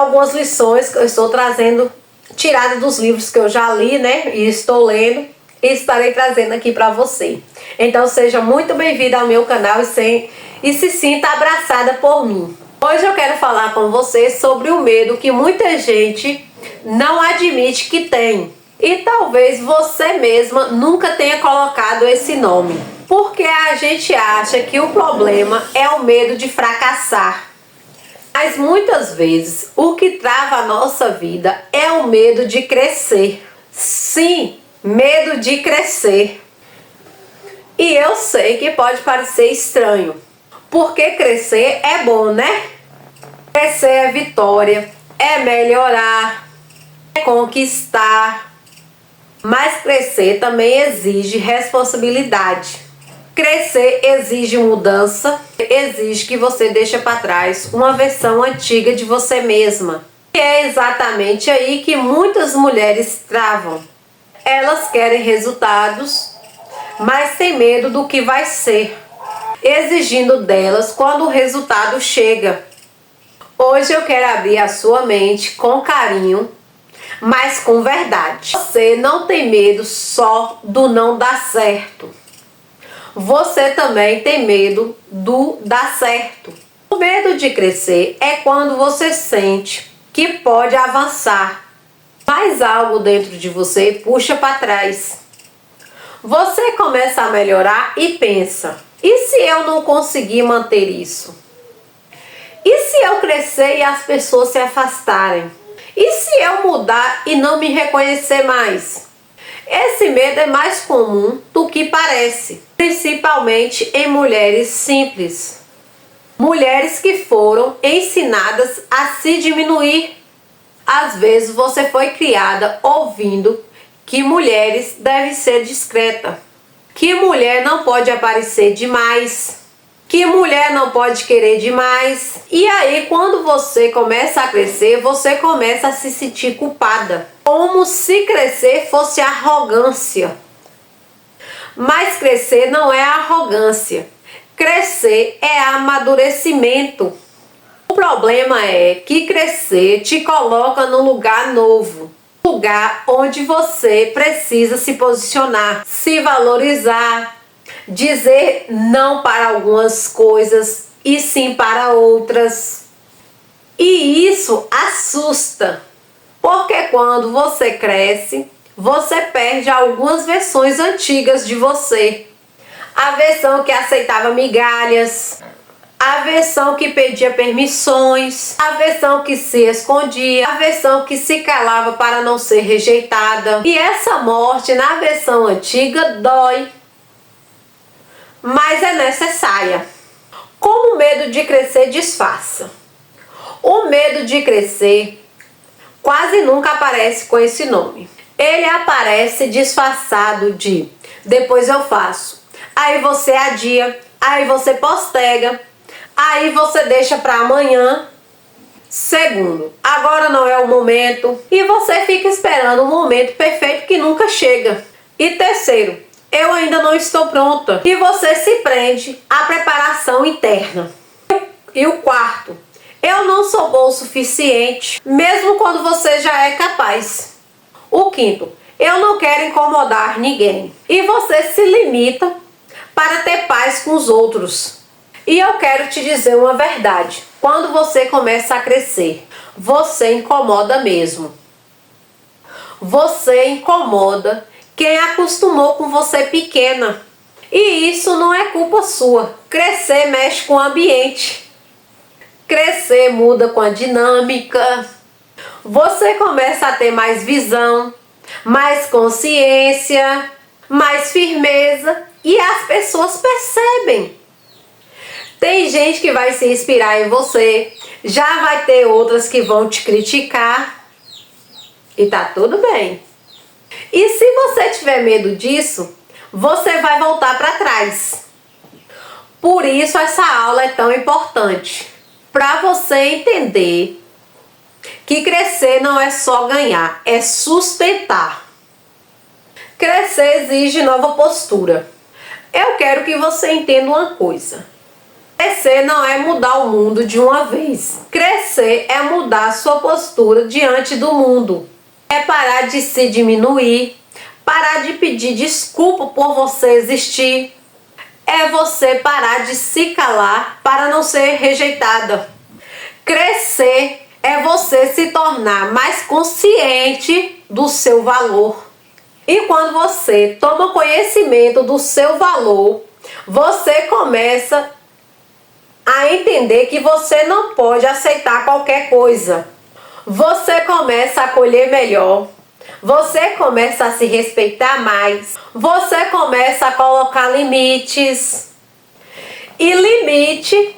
Algumas lições que eu estou trazendo, tiradas dos livros que eu já li, né? E estou lendo e estarei trazendo aqui para você. Então seja muito bem-vinda ao meu canal e se sinta abraçada por mim. Hoje eu quero falar com você sobre o medo que muita gente não admite que tem. E talvez você mesma nunca tenha colocado esse nome. Porque a gente acha que o problema é o medo de fracassar. Mas muitas vezes o que trava a nossa vida é o medo de crescer. Sim, medo de crescer. E eu sei que pode parecer estranho. Porque crescer é bom, né? Crescer é vitória, é melhorar, é conquistar. Mas crescer também exige responsabilidade. Crescer exige mudança, exige que você deixe para trás uma versão antiga de você mesma. E é exatamente aí que muitas mulheres travam. Elas querem resultados, mas têm medo do que vai ser, exigindo delas quando o resultado chega. Hoje eu quero abrir a sua mente com carinho, mas com verdade. Você não tem medo só do não dar certo. Você também tem medo do dar certo. O medo de crescer é quando você sente que pode avançar, mas algo dentro de você puxa para trás. Você começa a melhorar e pensa: e se eu não conseguir manter isso? E se eu crescer e as pessoas se afastarem? E se eu mudar e não me reconhecer mais? Esse medo é mais comum do que parece, principalmente em mulheres simples. Mulheres que foram ensinadas a se diminuir. Às vezes você foi criada ouvindo que mulheres devem ser discretas, que mulher não pode aparecer demais, que mulher não pode querer demais. E aí quando você começa a crescer, você começa a se sentir culpada, como se crescer fosse arrogância. Mas crescer não é arrogância, crescer é amadurecimento. O problema é que crescer te coloca num lugar novo, lugar onde você precisa se posicionar, se valorizar, dizer não para algumas coisas e sim para outras. E isso assusta, porque quando você cresce, você perde algumas versões antigas de você. A versão que aceitava migalhas, a versão que pedia permissões, a versão que se escondia, a versão que se calava para não ser rejeitada. E essa morte na versão antiga dói, mas é necessária. Como o medo de crescer disfarça? O medo de crescer quase nunca aparece com esse nome. Ele aparece disfarçado de depois eu faço. Aí você adia, aí você posterga, aí você deixa para amanhã. Segundo, agora não é o momento. E você fica esperando o momento perfeito que nunca chega. E terceiro, eu ainda não estou pronta. E você se prende à preparação interna. E o quarto, eu não sou bom o suficiente, mesmo quando você já é capaz. O quinto, eu não quero incomodar ninguém. E você se limita para ter paz com os outros. E eu quero te dizer uma verdade. Quando você começa a crescer, você incomoda mesmo. Você incomoda quem acostumou com você pequena. E isso não é culpa sua. Crescer mexe com o ambiente. Crescer muda com a dinâmica. Você começa a ter mais visão, mais consciência, mais firmeza e as pessoas percebem. Tem gente que vai se inspirar em você, já vai ter outras que vão te criticar e tá tudo bem. E se você tiver medo disso, você vai voltar para trás. Por isso essa aula é tão importante, para você entender que crescer não é só ganhar, é sustentar. Crescer exige nova postura. Eu quero que você entenda uma coisa. Crescer não é mudar o mundo de uma vez. Crescer é mudar sua postura diante do mundo. É parar de se diminuir, parar de pedir desculpa por você existir. É você parar de se calar para não ser rejeitada. Crescer é você se tornar mais consciente do seu valor. E quando você toma conhecimento do seu valor, você começa a entender que você não pode aceitar qualquer coisa. Você começa a acolher melhor. Você começa a se respeitar mais. Você começa a colocar limites. E limite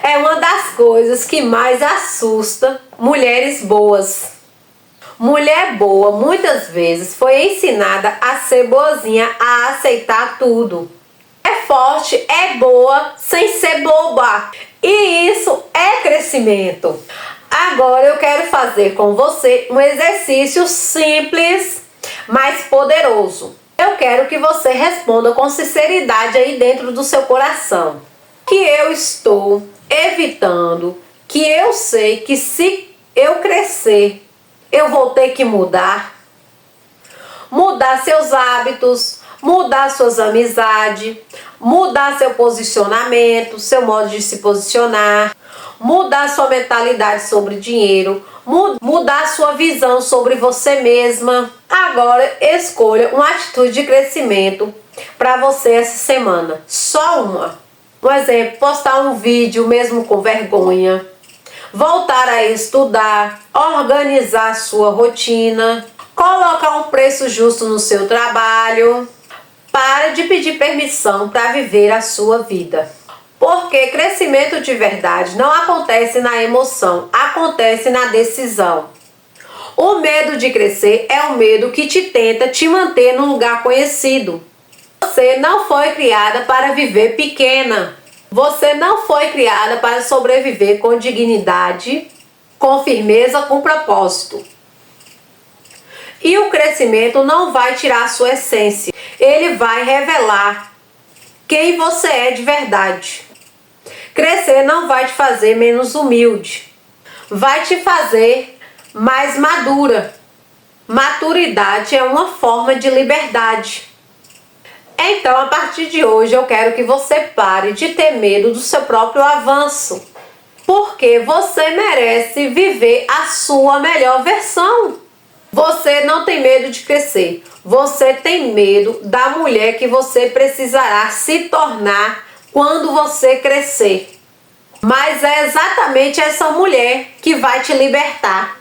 é uma das coisas que mais assusta mulheres boas. Mulher boa, muitas vezes, foi ensinada a ser boazinha, a aceitar tudo. É forte, é boa, sem ser boba. E isso é crescimento. Agora eu quero fazer com você um exercício simples, mas poderoso. Eu quero que você responda com sinceridade aí dentro do seu coração. Que eu estou evitando, que eu sei que se eu crescer, eu vou ter que mudar. Mudar seus hábitos, mudar suas amizades, mudar seu posicionamento, seu modo de se posicionar, mudar sua mentalidade sobre dinheiro, mudar sua visão sobre você mesma. Agora escolha uma atitude de crescimento para você essa semana. Só uma. Por exemplo, postar um vídeo mesmo com vergonha, voltar a estudar, organizar sua rotina, colocar um preço justo no seu trabalho. Para de pedir permissão para viver a sua vida. Porque crescimento de verdade não acontece na emoção, acontece na decisão. O medo de crescer é o medo que te tenta te manter num lugar conhecido. Você não foi criada para viver pequena. Você não foi criada para sobreviver com dignidade, com firmeza, com propósito. E o crescimento não vai tirar a sua essência. Ele vai revelar quem você é de verdade. Crescer não vai te fazer menos humilde. Vai te fazer mais madura. Maturidade é uma forma de liberdade. Então, a partir de hoje, eu quero que você pare de ter medo do seu próprio avanço. Porque você merece viver a sua melhor versão. Você não tem medo de crescer. Você tem medo da mulher que você precisará se tornar quando você crescer. Mas é exatamente essa mulher que vai te libertar.